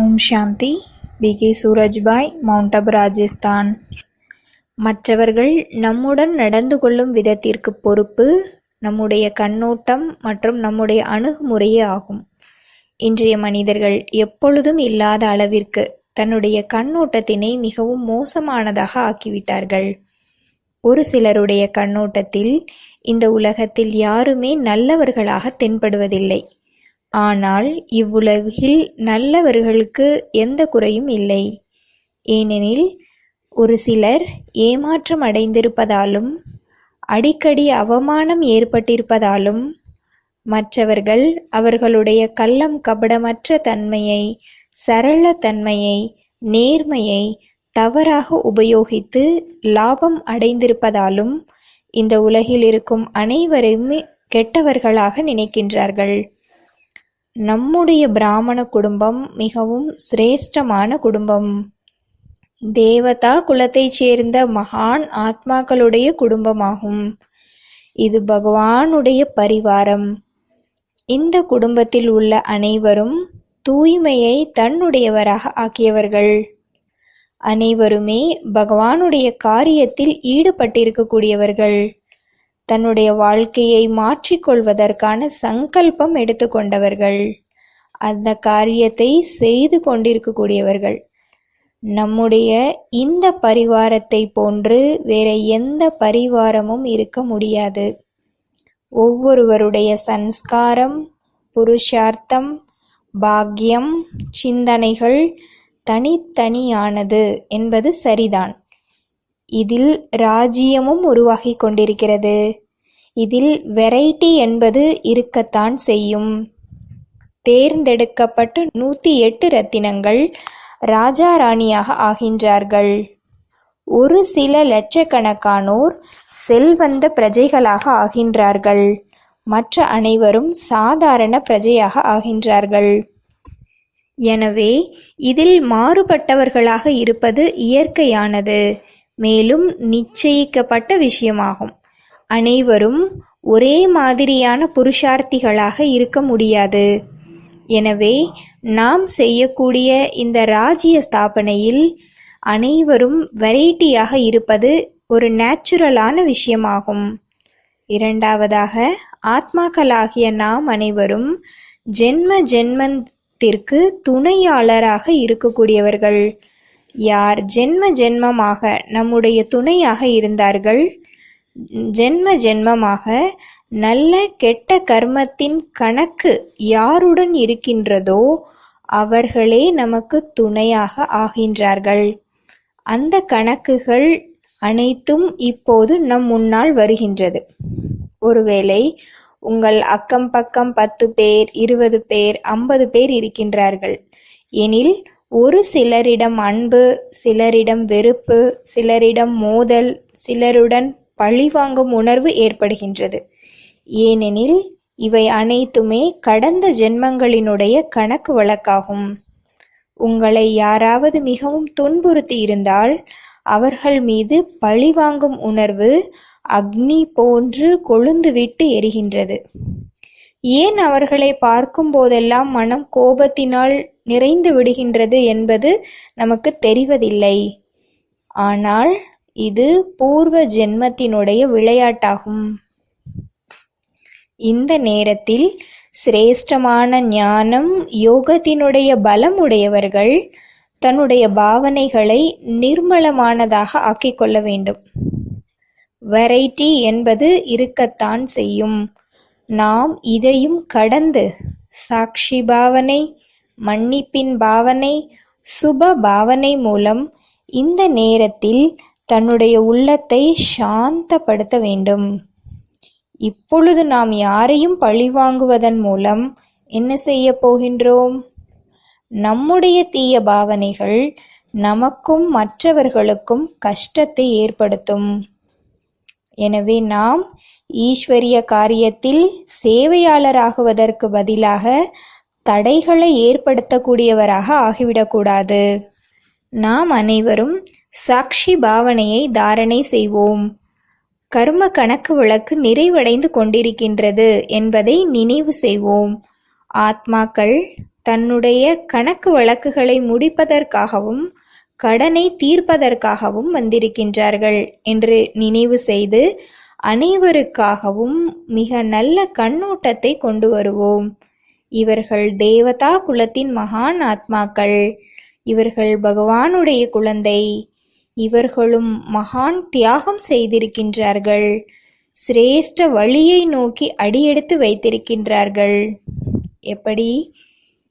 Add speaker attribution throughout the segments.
Speaker 1: ஓம் சாந்தி. B K. Surajbhai, mount Abu, Rajasthan. மற்றவர்கள் நம்முடன் நடந்து கொள்ளும் விதத்திற்கு பொறுப்பு நம்முடைய கண்ணோட்டம் மற்றும் நம்முடைய அணுகுமுறையே ஆகும். இன்றைய மனிதர்கள் எப்பொழுதும் இல்லாத அளவிற்கு தன்னுடைய கண்ணோட்டத்தினை மிகவும் மோசமானதாக ஆக்கிவிட்டார்கள். ஒரு சிலருடைய கண்ணோட்டத்தில் இந்த உலகத்தில் யாருமே நல்லவர்களாக தென்படுவதில்லை. ஆனால் இவ்வுலகில் நல்லவர்களுக்கு எந்த குறையும் இல்லை. ஏனெனில் ஒரு சிலர் ஏமாற்றம் அடைந்திருப்பதாலும் அடிக்கடி அவமானம் ஏற்பட்டிருப்பதாலும் மற்றவர்கள் அவர்களுடைய கள்ளம் கபடமற்ற தன்மையை, சரள தன்மையை, நேர்மையை தவறாக உபயோகித்து லாபம் அடைந்திருப்பதாலும் இந்த உலகில் இருக்கும் அனைவரையுமே கெட்டவர்களாக நினைக்கின்றார்கள். நம்முடைய பிராமண குடும்பம் மிகவும் சிரேஷ்டமான குடும்பம். தேவதா குலத்தைச் சேர்ந்த மகான் ஆத்மாக்களுடைய குடும்பமாகும். இது பகவானுடைய பரிவாரம். இந்த குடும்பத்தில் உள்ள அனைவரும் தூய்மையை தன்னுடையவராக ஆக்கியவர்கள். அனைவருமே பகவானுடைய காரியத்தில் ஈடுபட்டிருக்கக்கூடியவர்கள். தன்னுடைய வாழ்க்கையை மாற்றிக்கொள்வதற்கான சங்கல்பம் எடுத்துக்கொண்டவர்கள். அந்த காரியத்தை செய்து கொண்டிருக்கக்கூடியவர்கள். நம்முடைய இந்த பரிவாரத்தை போன்று வேற எந்த பரிவாரமும் இருக்க முடியாது. ஒவ்வொருவருடைய சன்ஸ்காரம், புருஷார்த்தம், பாக்கியம், சிந்தனைகள் தனித்தனியானது என்பது சரிதான். இதில் ராஜ்யமும் உருவாகி கொண்டிருக்கிறது. இதில் வெரைட்டி என்பது இருக்கத்தான் செய்யும். தேர்ந்தெடுக்கப்பட்ட 108 ரத்தினங்கள் ராஜா ராணியாக ஆகின்றார்கள். ஒரு சில லட்சக்கணக்கானோர் செல்வந்த பிரஜைகளாக ஆகின்றார்கள். மற்ற அனைவரும் சாதாரண பிரஜையாக ஆகின்றார்கள். எனவே இதில் மாறுபட்டவர்களாக இருப்பது இயற்கையானது, மேலும் நிச்சயிக்கப்பட்ட விஷயமாகும். அனைவரும் ஒரே மாதிரியான புருஷார்த்திகளாக இருக்க முடியாது. எனவே நாம் செய்யக்கூடிய இந்த ராஜ்ய ஸ்தாபனையில் அனைவரும் வெரைட்டியாக இருப்பது ஒரு நேச்சுரலான விஷயமாகும். இரண்டாவதாக, ஆத்மாக்களாகிய நாம் அனைவரும் ஜென்ம ஜென்மத்திற்கு துணையாளராக இருக்கக்கூடியவர்கள். யார் ஜென்ம ஜென்மமாக நம்முடைய துணையாக இருந்தார்கள், ஜென்ம ஜென்மமாக நல்ல கெட்ட கர்மத்தின் கணக்கு யாருடன் இருக்கின்றதோ அவர்களே நமக்கு துணையாக ஆகின்றார்கள். அந்த கணக்குகள் அனைத்தும் இப்போது நம் முன்னால் வருகின்றது. ஒருவேளை உங்கள் அக்கம் பக்கம் 10 பேர், 20 பேர், 50 பேர் இருக்கின்றார்கள் எனில் ஒரு சிலரிடம் அன்பு, சிலரிடம் வெறுப்பு, சிலரிடம் மோதல், சிலருடன் பழிவாங்கும் உணர்வு ஏற்படுகின்றது. ஏனெனில் இவை அனைத்துமே கடந்த ஜென்மங்களினுடைய கணக்கு வழக்காகும். உங்களை யாராவது மிகவும் துன்புறுத்தி இருந்தால் அவர்கள் மீது பழிவாங்கும் உணர்வு அக்னி போன்று கொழுந்துவிட்டு எரிகின்றது. ஏன் அவர்களை பார்க்கும் போதெல்லாம் மனம் கோபத்தினால் நிறைந்து விடுகின்றது என்பது நமக்கு தெரிவதில்லை. ஆனால் இது பூர்வ ஜென்மத்தினுடைய விளையாட்டாகும். இந்த நேரத்தில் சிரேஷ்டமான ஞானம், யோகத்தினுடைய பலம் உடையவர்கள் தன்னுடைய பாவனைகளை நிர்மலமானதாக ஆக்கிக்கொள்ள வேண்டும். வெரைட்டி என்பது இருக்கத்தான் செய்யும். நாம் இதையும் கடந்து சாட்சி பாவனை, மன்னிப்பின் பாவனை, சுப பாவனை மூலம் இந்த நேரத்தில் தன்னுடைய உள்ளத்தை சாந்தப்படுத்த வேண்டும். இப்பொழுது நாம் யாரையும் பழிவாங்குவதன் மூலம் என்ன செய்ய போகின்றோம்? நம்முடைய தீய பாவனைகள் நமக்கும் மற்றவர்களுக்கும் கஷ்டத்தை ஏற்படுத்தும். எனவே நாம் ஈஸ்வரிய காரியத்தில் சேவையாளராகுவதற்கு பதிலாக தடைகளை ஏற்படுத்தக்கூடியவராக ஆகிவிடக்கூடாது. நாம் அனைவரும் சாட்சி பாவனையை தாரணை செய்வோம். கர்ம கணக்கு வழக்கு நிறைவடைந்து கொண்டிருக்கின்றது என்பதை நினைவு செய்வோம். ஆத்மாக்கள் தன்னுடைய கணக்கு வழக்குகளை முடிப்பதற்காகவும் கடனை தீர்ப்பதற்காகவும் வந்திருக்கின்றார்கள் என்று நினைவு செய்து அனைவருக்காகவும் மிக நல்ல கண்ணோட்டத்தை கொண்டு வருவோம். இவர்கள் தேவதா குலத்தின் மகான் ஆத்மாக்கள். இவர்கள் பகவானுடைய குழந்தை. இவர்களும் மகான் தியாகம் செய்திருக்கின்றார்கள். சிரேஷ்ட வழியை நோக்கி அடியெடுத்து வைத்திருக்கின்றார்கள். எப்படி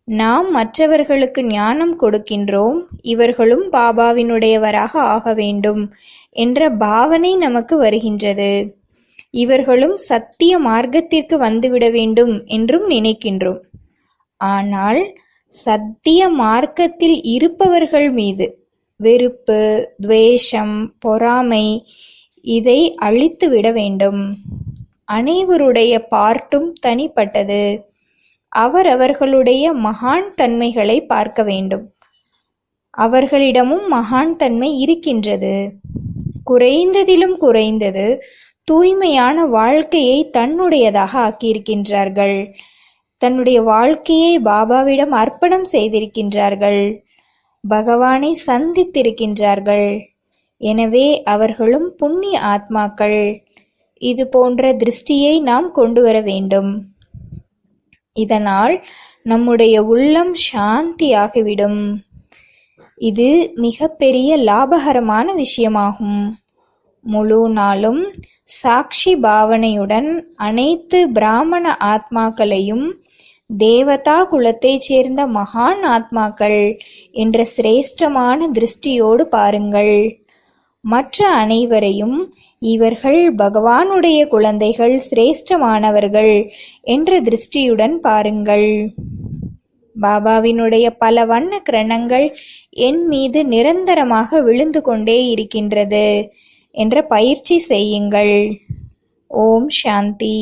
Speaker 1: நாம் மற்றவர்களுக்கு ஞானம் கொடுக்கின்றோம், இவர்களும் பாபாவினுடையவராக ஆக வேண்டும் என்ற பாவனை நமக்கு வருகின்றது. இவர்களும் சத்திய மார்க்கத்திற்கு வந்துவிட வேண்டும் என்றும் நினைக்கின்றோம். ஆனால் சத்திய மார்க்கத்தில் இருப்பவர்கள் மீது வெறுப்பு, துவேஷம், பொறாமை இதை அழித்து விட வேண்டும். அனைவருடைய பார்ட்டும் தனிப்பட்டது. அவரவர்களுடைய மகான் தன்மைகளை பார்க்க வேண்டும். அவர்களிடமும் மகான் தன்மை இருக்கின்றது. குறைந்ததிலும் குறைந்தது தூய்மையான வாழ்க்கையை தன்னுடையதாக ஆக்கியிருக்கின்றார்கள். தன்னுடைய வாழ்க்கையை பாபாவிடம் அர்ப்பணம் செய்திருக்கின்றார்கள். பகவானை சந்தித்திருக்கின்றார்கள். எனவே அவர்களும் புண்ணிய ஆத்மாக்கள். இது போன்ற திருஷ்டியை நாம் கொண்டு வர வேண்டும். இதனால் நம்முடைய உள்ளம் சாந்தியாகிவிடும். இது மிக பெரிய லாபகரமான விஷயமாகும். முழு நாளும் சாட்சி பாவனையுடன் அனைத்து பிராமண ஆத்மாக்களையும் தேவதா குலத்தைச் சேர்ந்த மகான் ஆத்மாக்கள் என்ற சிரேஷ்டமான திருஷ்டியோடு பாருங்கள். மற்ற அனைவரையும் இவர்கள் பகவானுடைய குழந்தைகள், சிரேஷ்டமானவர்கள் என்ற திருஷ்டியுடன் பாருங்கள். பாபாவினுடைய பல வண்ண கிரணங்கள் என் மீது நிரந்தரமாக விழுந்து கொண்டே இருக்கின்றது என்ற பயிற்சி செய்யுங்கள். ஓம் சாந்தி.